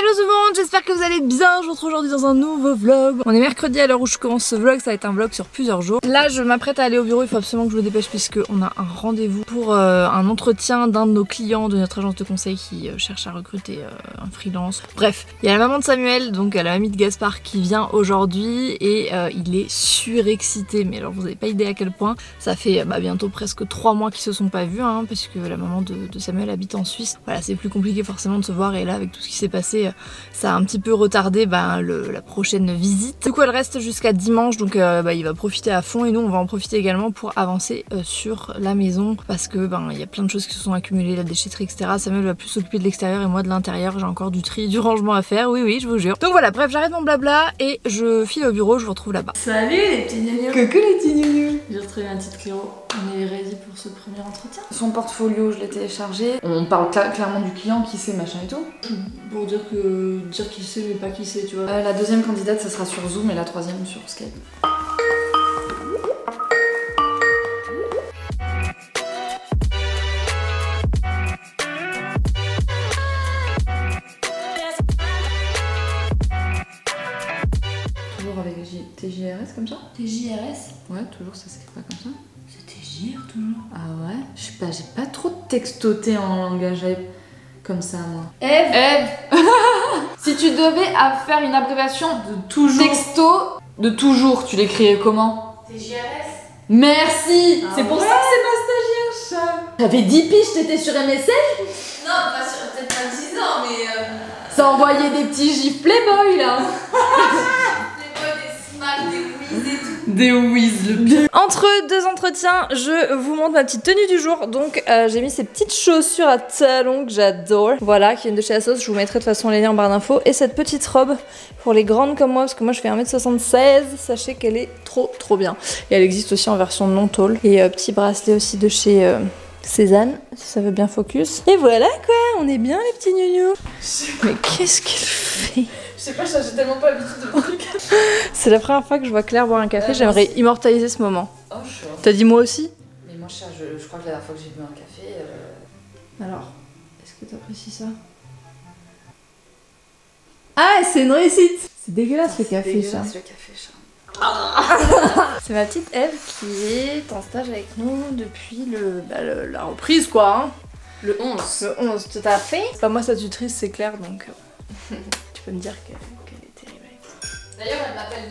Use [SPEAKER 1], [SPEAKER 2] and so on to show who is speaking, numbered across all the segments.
[SPEAKER 1] Hello tout le monde, j'espère que vous allez bien. Je vous retrouve aujourd'hui dans un nouveau vlog. On est mercredi à l'heure où je commence ce vlog, ça va être un vlog sur plusieurs jours. Là je m'apprête à aller au bureau, il faut absolument que je me dépêche puisque on a un rendez-vous pour un entretien d'un de nos clients de notre agence de conseil qui cherche à recruter un freelance. Bref, il y a la maman de Samuel, donc la mamie de Gaspard qui vient aujourd'hui et il est surexcité. Mais alors vous n'avez pas idée à quel point. Ça fait bientôt presque 3 mois qu'ils se sont pas vus hein, parce que la maman de Samuel habite en Suisse. Voilà, c'est plus compliqué forcément de se voir et là avec tout ce qui s'est passé ça a un petit peu retardé la prochaine visite. Du coup elle reste jusqu'à dimanche donc il va profiter à fond et nous on va en profiter également pour avancer sur la maison parce que il y a plein de choses qui se sont accumulées, la déchetterie etc. Samuel va plus s'occuper de l'extérieur et moi de l'intérieur, j'ai encore du tri, du rangement à faire, oui je vous jure. Donc voilà, bref j'arrête mon blabla et je file au bureau, je vous retrouve là-bas.
[SPEAKER 2] Salut les petits gnous.
[SPEAKER 1] Coucou les petits gnous.
[SPEAKER 2] J'ai retrouvé un petit Cléo, on est ready pour ce premier entretien. Son portfolio je l'ai téléchargé, on parle clairement du client, qui c'est machin et tout. Pour dire qui c'est mais pas qui c'est tu vois. La deuxième candidate ça sera sur Zoom et la troisième sur Skype. Toujours avec TJRS comme ça?
[SPEAKER 3] TJRS?
[SPEAKER 2] Ouais, toujours ça s'écrit pas comme ça.
[SPEAKER 3] C'est TJR toujours.
[SPEAKER 2] Ah ouais? Je sais pas, j'ai pas trop textoté en langage comme ça moi.
[SPEAKER 3] Eve.
[SPEAKER 2] Si tu devais faire une abréviation
[SPEAKER 3] De toujours.
[SPEAKER 2] texto de toujours, tu l'écrivais comment?
[SPEAKER 3] TJRS.
[SPEAKER 2] Merci.
[SPEAKER 3] Ah
[SPEAKER 2] c'est pour
[SPEAKER 3] ouais.
[SPEAKER 2] ça que c'est ma stagiaire ça. T'avais 10 piges, t'étais sur MSN?
[SPEAKER 3] Non, peut-être pas 10 ans, mais
[SPEAKER 2] Ça envoyait des petits gifs Playboy là.
[SPEAKER 3] des smacks, des whiz et tout.
[SPEAKER 2] Des whiz, le bien.
[SPEAKER 1] Entre deux entretiens, je vous montre ma petite tenue du jour. Donc j'ai mis ces petites chaussures à talons que j'adore. Voilà, qui viennent de chez Asos. Je vous mettrai de toute façon les liens en barre d'infos. Et cette petite robe pour les grandes comme moi, parce que moi je fais 1m76. Sachez qu'elle est trop bien. Et elle existe aussi en version non tall. Et petit bracelet aussi de chez Cézanne, si ça veut bien focus. Et voilà quoi, on est bien les petits gnous. Mais qu'est-ce qu'elle fait?
[SPEAKER 2] Je sais pas, j'ai tellement pas l'habitude de voir le café.
[SPEAKER 1] C'est la première fois que je vois Claire boire un café, j'aimerais immortaliser ce moment.
[SPEAKER 2] Oh chaud.
[SPEAKER 1] T'as dit moi aussi?
[SPEAKER 2] Mais moi je crois que la dernière fois que j'ai bu un café...
[SPEAKER 1] Alors, est-ce que t'apprécies ça? Ah, c'est une réussite! C'est dégueulasse le café, ça.
[SPEAKER 2] le café, chat.
[SPEAKER 1] C'est ma petite Eve qui est en stage avec nous depuis la reprise, quoi. Hein.
[SPEAKER 2] Le 11.
[SPEAKER 1] Le 11, tout à fait. Bah, moi, sa tutrice, c'est Claire, donc tu peux me dire qu'elle est terrible.
[SPEAKER 2] D'ailleurs, elle m'appelle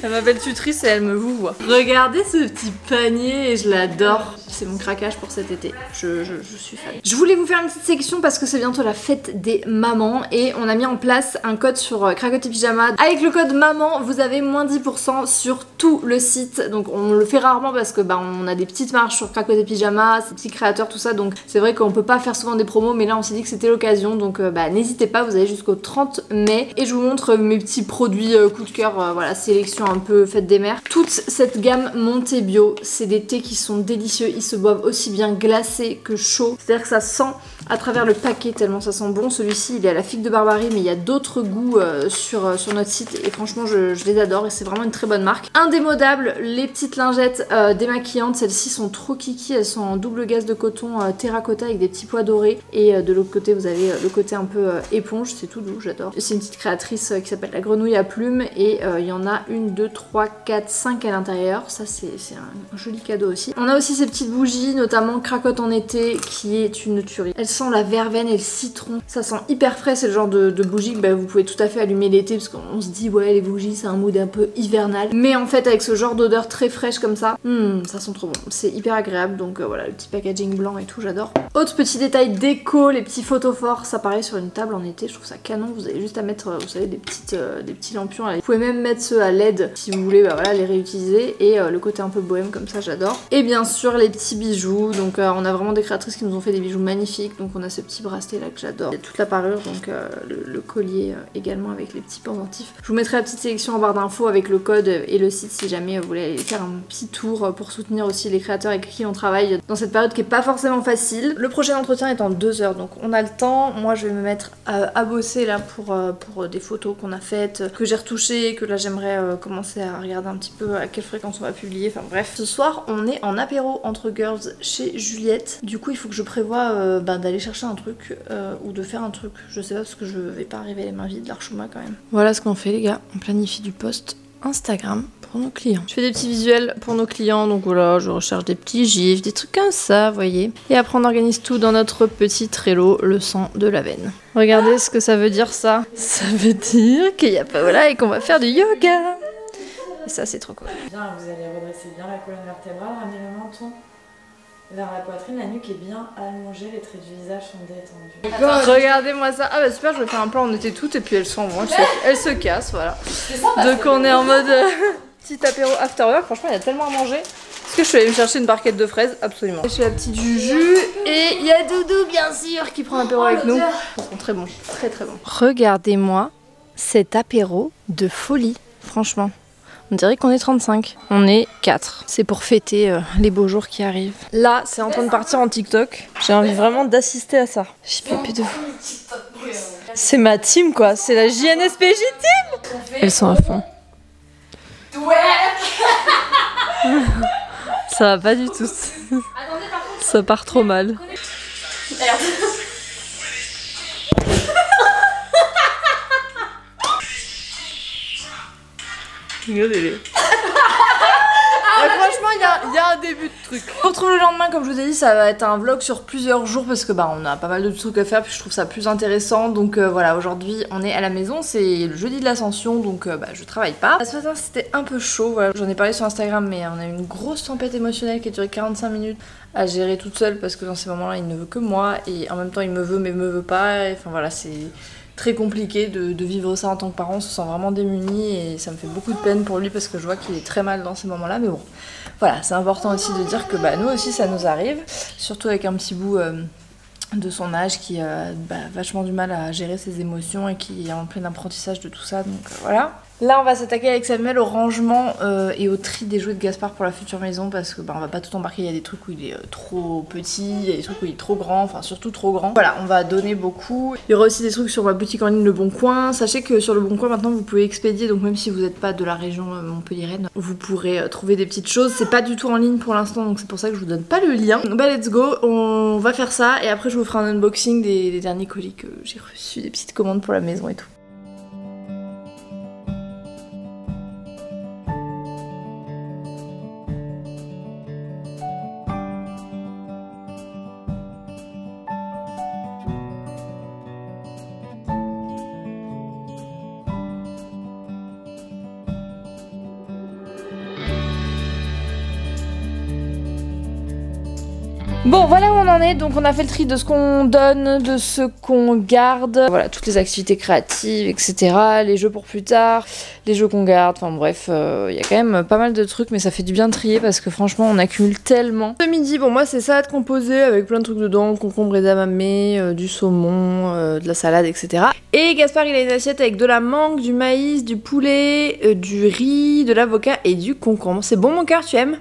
[SPEAKER 1] Elle m'appelle tutrice et elle me vouvoie. Regardez ce petit panier et je l'adore. C'est mon craquage pour cet été. Je suis fan. Je voulais vous faire une petite sélection parce que c'est bientôt la fête des mamans et on a mis en place un code sur Cracotte Pyjama. Avec le code maman, vous avez moins 10% sur tout le site. Donc on le fait rarement parce que on a des petites marges sur Cracotte Pyjama, ces petits créateurs, tout ça. Donc c'est vrai qu'on peut pas faire souvent des promos, mais là on s'est dit que c'était l'occasion. Donc n'hésitez pas, vous avez jusqu'au 30 mai. Et je vous montre mes petits produits coup de cœur, voilà, sélection un peu fête des mères. Toute cette gamme Monté Bio, c'est des thés qui sont délicieux. Ils se boivent aussi bien glacés que chauds. C'est-à-dire que ça sent à travers le paquet tellement ça sent bon. Celui-ci il est à la figue de Barbarie mais il y a d'autres goûts sur notre site et franchement je les adore et c'est vraiment une très bonne marque. Indémodable, les petites lingettes démaquillantes, celles-ci sont trop kiki, elles sont en double gaze de coton terracotta avec des petits pois dorés et de l'autre côté vous avez le côté un peu éponge, c'est tout doux, j'adore. C'est une petite créatrice qui s'appelle la grenouille à plumes et il y en a 1, 2, 3, 4, 5 à l'intérieur, ça c'est un joli cadeau aussi. On a aussi ces petites bougies, notamment Cracotte en été qui est une tuerie. Elles sent la verveine et le citron, ça sent hyper frais, c'est le genre de bougie que vous pouvez tout à fait allumer l'été parce qu'on se dit ouais les bougies c'est un mood un peu hivernal, mais en fait avec ce genre d'odeur très fraîche comme ça, ça sent trop bon, c'est hyper agréable donc voilà le petit packaging blanc et tout j'adore. Autre petit détail déco, les petits photophores, ça pareil sur une table en été, je trouve ça canon, vous avez juste à mettre vous savez des petits lampions, vous pouvez même mettre ceux à LED si vous voulez les réutiliser et le côté un peu bohème comme ça j'adore. Et bien sûr les petits bijoux, donc on a vraiment des créatrices qui nous ont fait des bijoux magnifiques, donc on a ce petit bracelet là que j'adore, il y a toute la parure donc le collier également avec les petits pendentifs. Je vous mettrai la petite sélection en barre d'infos avec le code et le site si jamais vous voulez aller faire un petit tour pour soutenir aussi les créateurs avec qui on travaille dans cette période qui est pas forcément facile. Le prochain entretien est en 2 heures donc on a le temps, moi je vais me mettre à bosser là pour des photos qu'on a faites, que j'ai retouchées, que là j'aimerais commencer à regarder un petit peu à quelle fréquence on va publier, enfin bref. Ce soir on est en apéro entre girls chez Juliette, du coup il faut que je prévoie d'aller d'aller chercher un truc ou de faire un truc. Je sais pas parce que je vais pas arriver les mains vides, l'Archouma quand même. Voilà ce qu'on fait les gars, on planifie du post Instagram pour nos clients. Je fais des petits visuels pour nos clients, donc voilà, je recherche des petits gifs, des trucs comme ça, vous voyez. Et après on organise tout dans notre petit Trello, le sang de la veine. Regardez ce que ça veut dire ça. Ça veut dire qu'il y a Paola et qu'on va faire du yoga. Et ça c'est trop cool.
[SPEAKER 2] Bien, vous allez redresser bien la colonne vertébrale, ramener le menton vers la poitrine, la nuque est bien allongée, les traits du visage sont détendus.
[SPEAKER 1] Regardez-moi ça. Ah bah super, je vais faire un plan, on était toutes et puis elles s'en vont, elles se cassent, voilà. Donc on est en mode petit apéro after work, franchement il y a tellement à manger. Est-ce que je suis allée me chercher une barquette de fraises? Absolument. Chez la petite Juju et il y a Doudou bien sûr qui prend l'apéro avec nous. Ils sont très bons, très très bons. Regardez-moi cet apéro de folie, franchement. On dirait qu'on est 35. On est 4. C'est pour fêter les beaux jours qui arrivent. Là, c'est en train de partir en TikTok. J'ai envie vraiment d'assister à ça. J'ai pas plus de vous. C'est ma team quoi. C'est la JNSPJ team. Elles sont à fond. Ça va pas du tout. Ça part trop mal. Regardez-les. Franchement, il y a un début de truc. On se retrouve le lendemain, comme je vous ai dit, ça va être un vlog sur plusieurs jours parce que bah on a pas mal de trucs à faire, puis je trouve ça plus intéressant. Donc voilà, aujourd'hui on est à la maison, c'est le jeudi de l'Ascension, donc bah je travaille pas. Ce matin c'était un peu chaud, voilà. J'en ai parlé sur Instagram, mais on a eu une grosse tempête émotionnelle qui a duré 45 minutes à gérer toute seule parce que dans ces moments-là il ne veut que moi et en même temps il me veut mais me veut pas. Enfin voilà, c'est très compliqué de vivre ça en tant que parent, on se sent vraiment démuni et ça me fait beaucoup de peine pour lui parce que je vois qu'il est très mal dans ces moments-là, mais bon, voilà, c'est important aussi de dire que bah, nous aussi ça nous arrive, surtout avec un petit bout de son âge qui a vachement du mal à gérer ses émotions et qui est en plein apprentissage de tout ça, donc voilà. Là on va s'attaquer avec Samuel au rangement et au tri des jouets de Gaspard pour la future maison parce que bah, on va pas tout embarquer, il y a des trucs où il est trop petit, il y a des trucs où il est trop grand, enfin surtout trop grand. Voilà, on va donner beaucoup. Il y aura aussi des trucs sur ma boutique en ligne Le Bon Coin. Sachez que sur Le Bon Coin maintenant vous pouvez expédier, donc même si vous n'êtes pas de la région montpelliéraine, vous pourrez trouver des petites choses. C'est pas du tout en ligne pour l'instant, donc c'est pour ça que je vous donne pas le lien. Bah let's go, on va faire ça et après je vous ferai un unboxing des derniers colis que j'ai reçus, des petites commandes pour la maison et tout. Bon, voilà où on en est, donc on a fait le tri de ce qu'on donne, de ce qu'on garde. Voilà, toutes les activités créatives, etc. Les jeux pour plus tard, les jeux qu'on garde, enfin bref, il y a quand même pas mal de trucs, mais ça fait du bien de trier parce que franchement, on accumule tellement. Ce midi, bon moi c'est salade composée avec plein de trucs dedans, concombre et edamame, du saumon, de la salade, etc. Et Gaspard, il a une assiette avec de la mangue, du maïs, du poulet, du riz, de l'avocat et du concombre. C'est bon mon cœur, tu aimes ?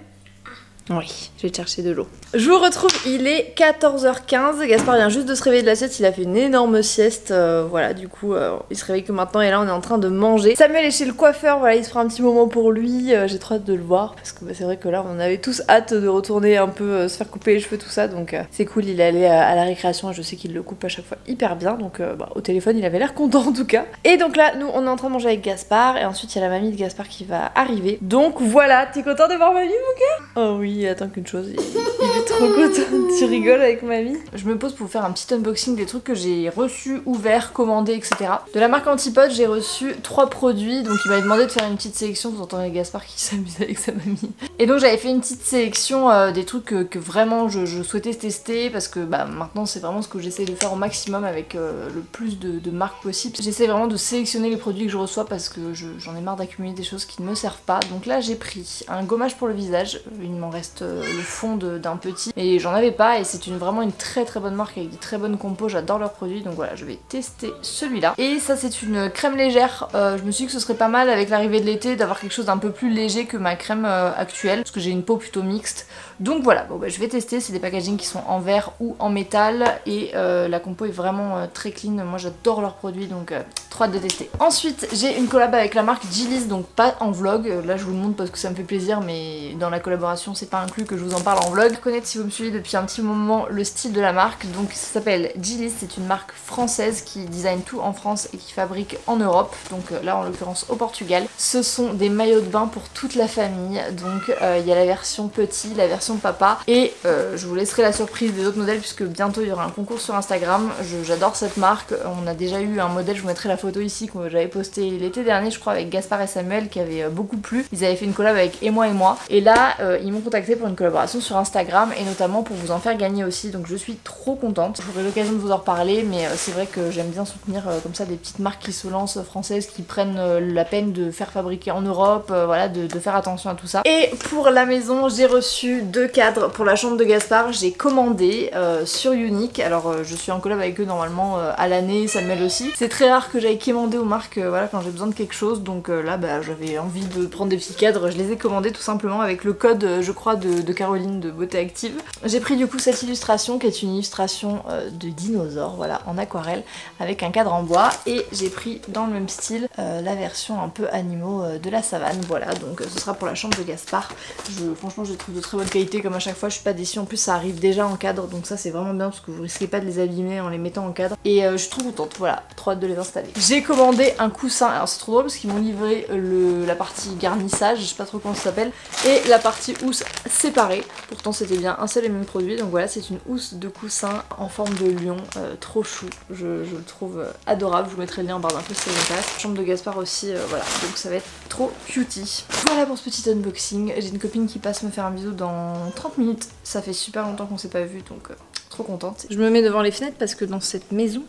[SPEAKER 1] Oui, je vais te chercher de l'eau. Je vous retrouve, il est 14h15, Gaspard vient juste de se réveiller de la sieste, il a fait une énorme sieste, voilà, du coup, il se réveille que maintenant et là on est en train de manger. Samuel est chez le coiffeur, voilà, il se fera un petit moment pour lui, j'ai trop hâte de le voir, parce que bah, c'est vrai que là on avait tous hâte de retourner un peu, se faire couper les cheveux, tout ça, donc c'est cool, il est allé à la récréation et je sais qu'il le coupe à chaque fois hyper bien, donc bah, au téléphone il avait l'air content en tout cas. Et donc là, nous on est en train de manger avec Gaspard, et ensuite il y a la mamie de Gaspard qui va arriver. Donc voilà, t'es content de voir mamie mon cœur? Oh oui, il attend qu'une chose, il est trop content, tu rigoles avec mamie. Je me pose pour vous faire un petit unboxing des trucs que j'ai reçus, ouverts, commandés, etc. De la marque Antipode, j'ai reçu 3 produits, donc il m'avait demandé de faire une petite sélection, vous entendez Gaspard qui s'amuse avec sa mamie. Et donc j'avais fait une petite sélection des trucs que vraiment je souhaitais tester, parce que bah, maintenant c'est vraiment ce que j'essaie de faire au maximum avec le plus de marques possible. J'essaie vraiment de sélectionner les produits que je reçois parce que j'en ai marre d'accumuler des choses qui ne me servent pas. Donc là j'ai pris un gommage pour le visage, il m'en reste le fond d'un petit et j'en avais pas et c'est vraiment une très bonne marque avec des très bonnes compos, j'adore leurs produits, donc voilà je vais tester celui-là. Et ça c'est une crème légère, je me suis dit que ce serait pas mal avec l'arrivée de l'été d'avoir quelque chose d'un peu plus léger que ma crème actuelle parce que j'ai une peau plutôt mixte, donc voilà, bon bah je vais tester. C'est des packagings qui sont en verre ou en métal et la compo est vraiment très clean, moi j'adore leurs produits, donc trop hâte de tester. Ensuite j'ai une collab avec la marque Gillis, donc pas en vlog, là je vous le montre parce que ça me fait plaisir, mais dans la collaboration c'est pas inclus que je vous en parle en vlog. Connaître si vous me suivez depuis un petit moment, le style de la marque. Donc ça s'appelle Gillis, c'est une marque française qui design tout en France et qui fabrique en Europe. Donc là en l'occurrence au Portugal. Ce sont des maillots de bain pour toute la famille. Donc il y a la version petit, la version papa. Et je vous laisserai la surprise des autres modèles puisque bientôt il y aura un concours sur Instagram. J'adore cette marque. On a déjà eu un modèle, je vous mettrai la photo ici, que j'avais posté l'été dernier je crois avec Gaspard et Samuel, qui avait beaucoup plu. Ils avaient fait une collab avec Et moi. Et là ils m'ont contacté pour une collaboration sur Instagram et notamment pour vous en faire gagner aussi. Donc je suis trop contente. J'aurai l'occasion de vous en reparler, mais c'est vrai que j'aime bien soutenir comme ça des petites marques qui se lancent françaises, qui prennent la peine de faire fabriquer en Europe, voilà, de faire attention à tout ça. Et pour la maison, j'ai reçu 2 cadres pour la chambre de Gaspard. J'ai commandé sur Unique. Alors je suis en collab avec eux normalement à l'année, Samuel aussi. C'est très rare que j'aille commander aux marques voilà, quand j'ai besoin de quelque chose. Donc là bah, j'avais envie de prendre des petits cadres. Je les ai commandés tout simplement avec le code je crois de Caroline de Beauté Active. J'ai pris du coup cette illustration qui est une illustration de dinosaure, voilà, en aquarelle avec un cadre en bois. Et j'ai pris dans le même style la version un peu animaux de la savane. Voilà, donc ce sera pour la chambre de Gaspard. Franchement je les trouve de très bonne qualité, comme à chaque fois je suis pas déçue. En plus ça arrive déjà en cadre, donc ça c'est vraiment bien parce que vous risquez pas de les abîmer en les mettant en cadre. Et je suis trop contente, voilà, trop hâte de les installer. J'ai commandé un coussin, alors c'est trop drôle parce qu'ils m'ont livré la partie garnissage, je sais pas trop comment ça s'appelle, et la partie housse séparée. Pourtant c'était bien un seul et même produit. Donc voilà, c'est une housse de coussin en forme de lion, trop chou, je le trouve adorable. Je vous mettrai le lien en barre d'infos si ça vous intéresse. Chambre de Gaspard aussi, voilà, donc ça va être trop cutie. Voilà pour ce petit unboxing. J'ai une copine qui passe me faire un bisou dans 30 minutes. Ça fait super longtemps qu'on s'est pas vu, donc trop contente. Je me mets devant les fenêtres parce que dans cette maison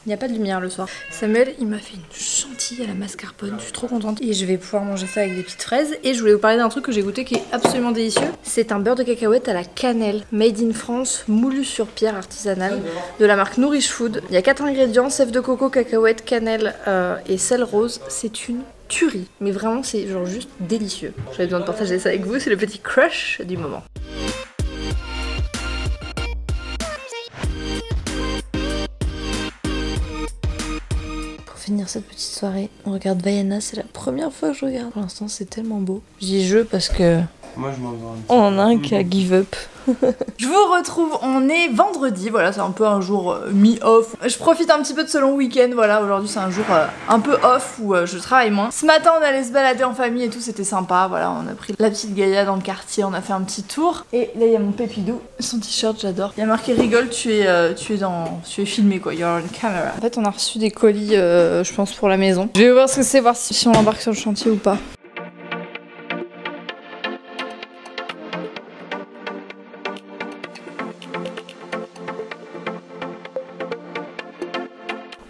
[SPEAKER 1] il n'y a pas de lumière le soir. Samuel, il m'a fait une chantilly à la mascarpone, je suis trop contente. Et je vais pouvoir manger ça avec des petites fraises. Et je voulais vous parler d'un truc que j'ai goûté qui est absolument délicieux. C'est un beurre de cacahuète à la cannelle, made in France, moulu sur pierre artisanale, de la marque Nourish Food. Il y a 4 ingrédients, sève de coco, cacahuète, cannelle et sel rose. C'est une tuerie. Mais vraiment, c'est genre juste délicieux. J'avais besoin de partager ça avec vous, c'est le petit crush du moment. Finir cette petite soirée, on regarde Vaiana, c'est la première fois que je regarde. Pour l'instant c'est tellement beau. Je dis je parce que
[SPEAKER 4] moi je m'en vais.
[SPEAKER 1] On en a un qui a give up. Je vous retrouve, on est vendredi, voilà, c'est un peu un jour mi-off. Je profite un petit peu de ce long week-end, voilà, aujourd'hui c'est un jour un peu off où je travaille moins. Ce matin on allait se balader en famille et tout, c'était sympa, voilà, on a pris la petite Gaïa dans le quartier, on a fait un petit tour. Et là il y a mon pépidou, son t-shirt j'adore. Il y a marqué rigole, tu es filmé quoi, you're on camera. En fait on a reçu des colis, je pense pour la maison. Je vais voir ce que c'est, voir si on embarque sur le chantier ou pas.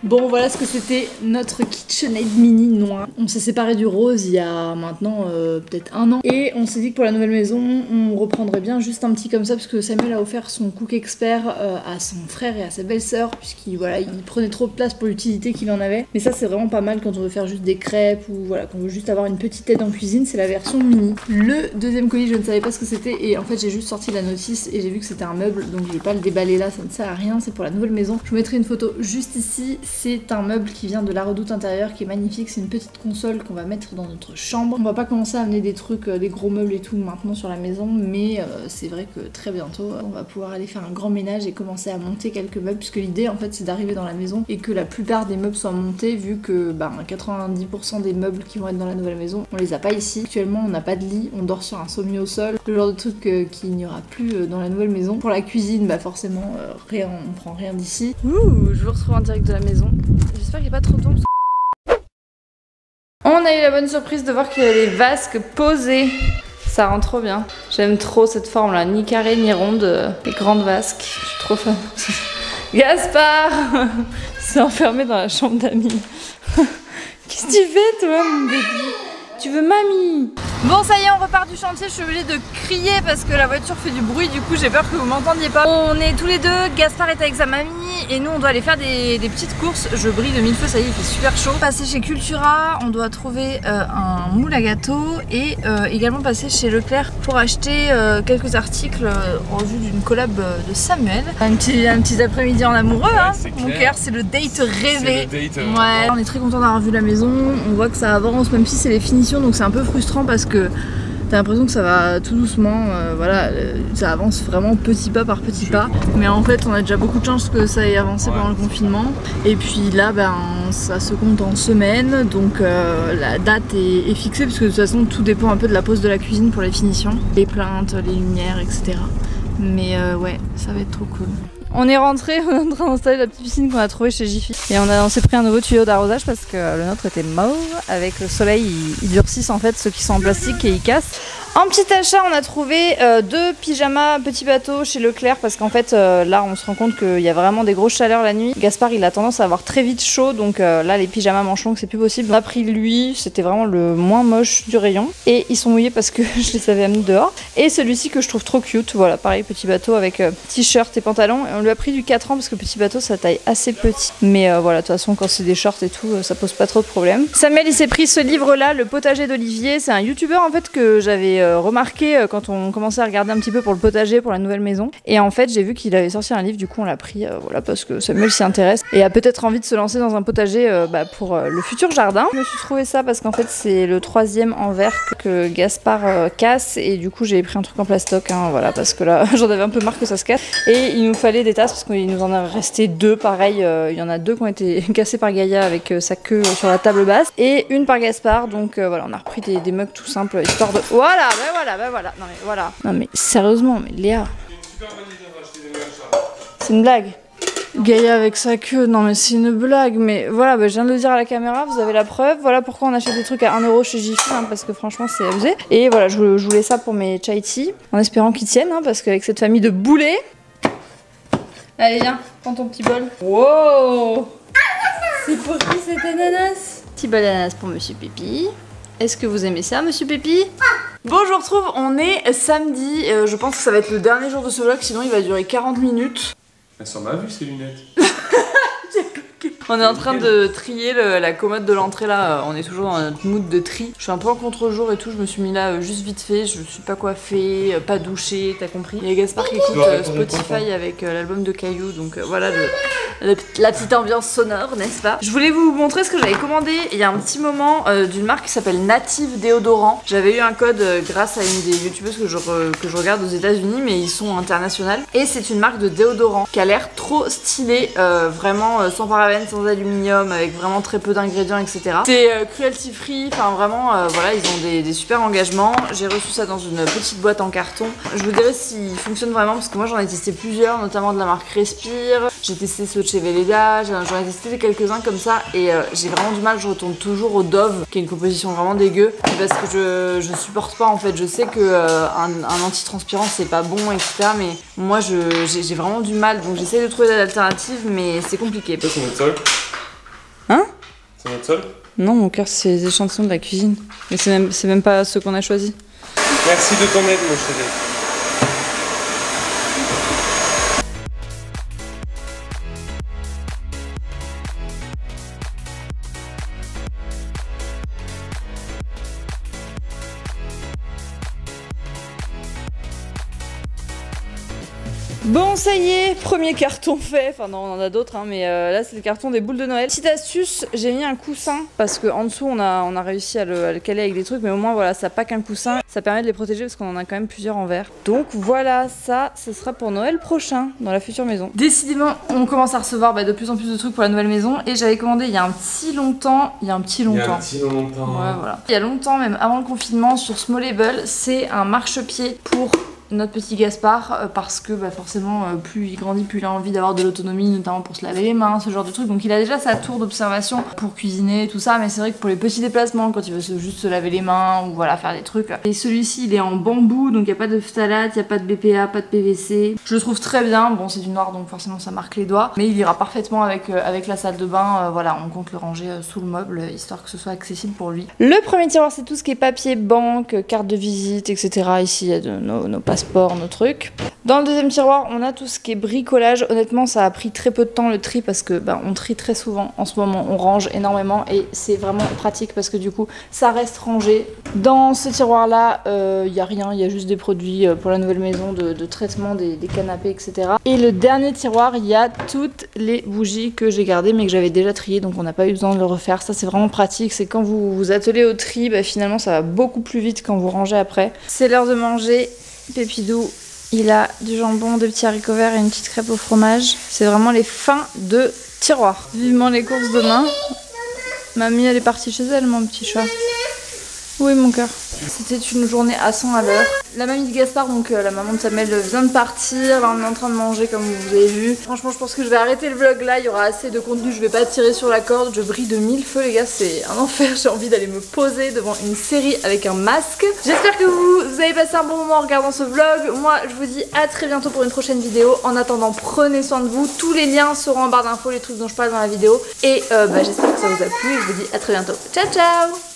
[SPEAKER 1] Bon voilà ce que c'était notre KitchenAid mini noir. On s'est séparé du rose il y a maintenant peut-être 1 an. Et on s'est dit que pour la nouvelle maison on reprendrait bien juste un petit comme ça, parce que Samuel a offert son Cook Expert à son frère et à sa belle-sœur, puisqu'il voilà, il prenait trop de place pour l'utilité qu'il en avait. Mais ça c'est vraiment pas mal quand on veut faire juste des crêpes ou voilà, qu'on veut juste avoir une petite aide en cuisine, c'est la version mini. Le deuxième colis je ne savais pas ce que c'était et en fait j'ai juste sorti la notice et j'ai vu que c'était un meuble, donc je vais pas le déballer là, ça ne sert à rien, c'est pour la nouvelle maison. Je vous mettrai une photo juste ici. C'est un meuble qui vient de la Redoute intérieure, qui est magnifique. C'est une petite console qu'on va mettre dans notre chambre. On va pas commencer à amener des trucs, des gros meubles et tout maintenant sur la maison, mais c'est vrai que très bientôt on va pouvoir aller faire un grand ménage et commencer à monter quelques meubles, puisque l'idée en fait c'est d'arriver dans la maison et que la plupart des meubles soient montés, vu que 90% des meubles qui vont être dans la nouvelle maison on les a pas ici. Actuellement on n'a pas de lit, on dort sur un sommier au sol, le genre de truc qu'il n'y aura plus dans la nouvelle maison. Pour la cuisine forcément rien, on prend rien d'ici. Je vous retrouve en direct de la maison. J'espère qu'il n'y a pas trop de temps. On a eu la bonne surprise de voir qu'il y avait les vasques posés. Ça rend trop bien. J'aime trop cette forme là, ni carrée ni ronde. Les grandes vasques. Je suis trop fan. Gaspard s'est enfermé dans la chambre d'Amine. Qu'est-ce que tu fais toi mon bébé? Tu veux mamie? Bon ça y est, on repart du chantier, je suis obligée de crier parce que la voiture fait du bruit, du coup j'ai peur que vous m'entendiez pas. On est tous les deux, Gaspard est avec sa mamie et nous on doit aller faire des petites courses. Je brille de mille feux, ça y est, il fait super chaud. Passer chez Cultura, on doit trouver un moule à gâteau et également passer chez Leclerc pour acheter quelques articles en vue d'une collab de Samuel. Un petit après-midi en amoureux, ouais, hein. Mon cœur, c'est le date rêvé. Ouais, on est très content d'avoir vu la maison, on voit que ça avance même si c'est les finitions, donc c'est un peu frustrant parce que T'as l'impression que ça va tout doucement, voilà, ça avance vraiment petit pas par petit pas. Mais en fait, on a déjà beaucoup de chance que ça ait avancé pendant le confinement. Et puis là, ben, ça se compte en semaines, donc la date est fixée, parce que de toute façon, tout dépend un peu de la pose de la cuisine pour les finitions, les plaintes, les lumières, etc. Mais ouais, ça va être trop cool. On est rentré, on est en train d'installer la petite piscine qu'on a trouvée chez Jiffy. Et on s'est pris un nouveau tuyau d'arrosage parce que le nôtre était mauve. Avec le soleil, ils durcissent en fait ceux qui sont en plastique et ils cassent. En petit achat, on a trouvé 2 pyjamas petit bateau chez Leclerc parce qu'en fait là on se rend compte qu'il y a vraiment des grosses chaleurs la nuit. Gaspard il a tendance à avoir très vite chaud, donc là les pyjamas manches longues c'est plus possible. On a pris lui, c'était vraiment le moins moche du rayon. Et ils sont mouillés parce que je les avais amenés dehors. Et celui-ci que je trouve trop cute, voilà pareil petit bateau avec t-shirt et pantalon. Et on lui a pris du 4 ans parce que petit bateau ça taille assez petit. Mais voilà de toute façon quand c'est des shorts et tout ça pose pas trop de problème. Samuel il s'est pris ce livre là, Le potager d'Olivier. C'est un youtubeur en fait que j'avais remarqué quand on commençait à regarder un petit peu pour le potager, pour la nouvelle maison. Et en fait, j'ai vu qu'il avait sorti un livre, du coup on l'a pris, voilà, parce que Samuel s'y intéresse et a peut-être envie de se lancer dans un potager pour le futur jardin. Je me suis trouvé ça parce qu'en fait c'est le 3e en verre que Gaspard casse et du coup j'ai pris un truc en plastoc, hein, voilà, parce que là j'en avais un peu marre que ça se casse. Et il nous fallait des tasses parce qu'il nous en a resté 2, pareil, il y en a 2 qui ont été cassées par Gaïa avec sa queue sur la table basse et une par Gaspard, donc voilà, on a repris des mugs tout simples histoire de... Voilà, ben voilà, non mais voilà. Non mais sérieusement, mais Léa. C'est une blague. Gaïa avec sa queue, non mais c'est une blague, mais voilà, je viens de le dire à la caméra, vous avez la preuve. Voilà pourquoi on achète des trucs à 1 € chez Jiffy, hein, parce que franchement c'est abusé. Et voilà, je voulais ça pour mes chai tea, en espérant qu'ils tiennent, hein, parce qu'avec cette famille de boulets... Allez viens, prends ton petit bol. Wow. C'est pour qui cet ananas? Petit bol d'ananas pour Monsieur Pépi. Est-ce que vous aimez ça, Monsieur Pépi? Bon, je vous retrouve, on est samedi, je pense que ça va être le dernier jour de ce vlog, sinon il va durer 40 minutes.
[SPEAKER 4] Elles sont mal vues ces lunettes.
[SPEAKER 1] On est en train de trier la commode de l'entrée là, on est toujours dans notre mood de tri. Je suis un peu en contre-jour et tout, je me suis mis là juste vite fait, je suis pas coiffée, pas douchée, t'as compris. Il y a Gaspard qui écoute Spotify avec l'album de Caillou, donc voilà la petite ambiance sonore, n'est-ce pas? Je voulais vous montrer ce que j'avais commandé il y a un petit moment d'une marque qui s'appelle Native Déodorant. J'avais eu un code grâce à une des youtubeuses que je regarde aux États-Unis, mais ils sont internationaux. Et c'est une marque de déodorant qui a l'air trop stylée, vraiment sans parabènes, sans aluminium, avec vraiment très peu d'ingrédients, etc. C'est cruelty free, enfin vraiment, voilà, ils ont des super engagements. J'ai reçu ça dans une petite boîte en carton. Je vous dirai s'il fonctionne vraiment, parce que moi j'en ai testé plusieurs, notamment de la marque Respire. J'ai testé ceux de chez Veleda, j'en ai testé quelques-uns comme ça, et j'ai vraiment du mal, je retourne toujours au Dove, qui est une composition vraiment dégueu, parce que je supporte pas en fait. Je sais que un anti-transpirant c'est pas bon, etc. Mais moi j'ai vraiment du mal, donc j'essaie de trouver des alternatives, mais c'est compliqué.
[SPEAKER 4] Ça c'est notre sol.
[SPEAKER 1] Hein?
[SPEAKER 4] C'est notre sol?
[SPEAKER 1] Non, mon cœur c'est les échantillons de la cuisine. Mais c'est même pas ceux qu'on a choisis.
[SPEAKER 4] Merci de ton aide mon chéri.
[SPEAKER 1] Bon, ça y est, premier carton fait. Enfin non, on en a d'autres, hein, mais là c'est le carton des boules de Noël. Petite astuce, j'ai mis un coussin parce qu'en dessous on a réussi à le caler avec des trucs, mais au moins voilà, ça pas qu'un coussin, ça permet de les protéger parce qu'on en a quand même plusieurs en verre. Donc voilà, ça, ce sera pour Noël prochain dans la future maison. Décidément, on commence à recevoir de plus en plus de trucs pour la nouvelle maison, et j'avais commandé il y a un petit longtemps. Ouais, voilà. Il y a longtemps, même avant le confinement, sur Smallable, c'est un marchepied pour notre petit Gaspard, parce que forcément plus il grandit, plus il a envie d'avoir de l'autonomie, notamment pour se laver les mains, ce genre de trucs. Donc il a déjà sa tour d'observation pour cuisiner, tout ça, mais c'est vrai que pour les petits déplacements, quand il veut juste se laver les mains ou voilà faire des trucs. Et celui-ci il est en bambou, donc il n'y a pas de phtalate, il n'y a pas de BPA, pas de PVC. Je le trouve très bien. Bon, c'est du noir donc forcément ça marque les doigts, mais il ira parfaitement avec la salle de bain. Voilà, on compte le ranger sous le meuble histoire que ce soit accessible pour lui. Le premier tiroir, c'est tout ce qui est papier, banque, carte de visite, etc. Ici il y a nos passeports,
[SPEAKER 2] sport, nos trucs. Dans le deuxième tiroir, on a tout ce qui est bricolage. Honnêtement, ça a pris très peu de temps le tri parce que on trie très souvent. En ce moment, on range énormément et c'est vraiment pratique parce que du coup, ça reste rangé. Dans ce tiroir-là, il n'y a rien, il y a juste des produits pour la nouvelle maison, de traitement des canapés, etc. Et le dernier tiroir, il y a toutes les bougies que j'ai gardées mais que j'avais déjà triées, donc on n'a pas eu besoin de le refaire. Ça, c'est vraiment pratique. C'est quand vous vous attelez au tri, finalement, ça va beaucoup plus vite quand vous rangez après. C'est l'heure de manger. Pépidou, il a du jambon, des petits haricots verts et une petite crêpe au fromage. C'est vraiment les fins de tiroir. Vivement les courses demain. Mamie, elle est partie chez elle, mon petit chat. Oui, mon cœur. C'était une journée à 100 à l'heure. La mamie de Gaspard, donc la maman de Samuel, vient de partir. Là, on est en train de manger comme vous avez vu. Franchement, je pense que je vais arrêter le vlog là. Il y aura assez de contenu. Je vais pas tirer sur la corde. Je brille de mille feux, les gars. C'est un enfer. J'ai envie d'aller me poser devant une série avec un masque. J'espère que vous avez passé un bon moment en regardant ce vlog. Moi, je vous dis à très bientôt pour une prochaine vidéo. En attendant, prenez soin de vous. Tous les liens seront en barre d'infos, les trucs dont je parle dans la vidéo. Et j'espère que ça vous a plu. Et je vous dis à très bientôt. Ciao, ciao!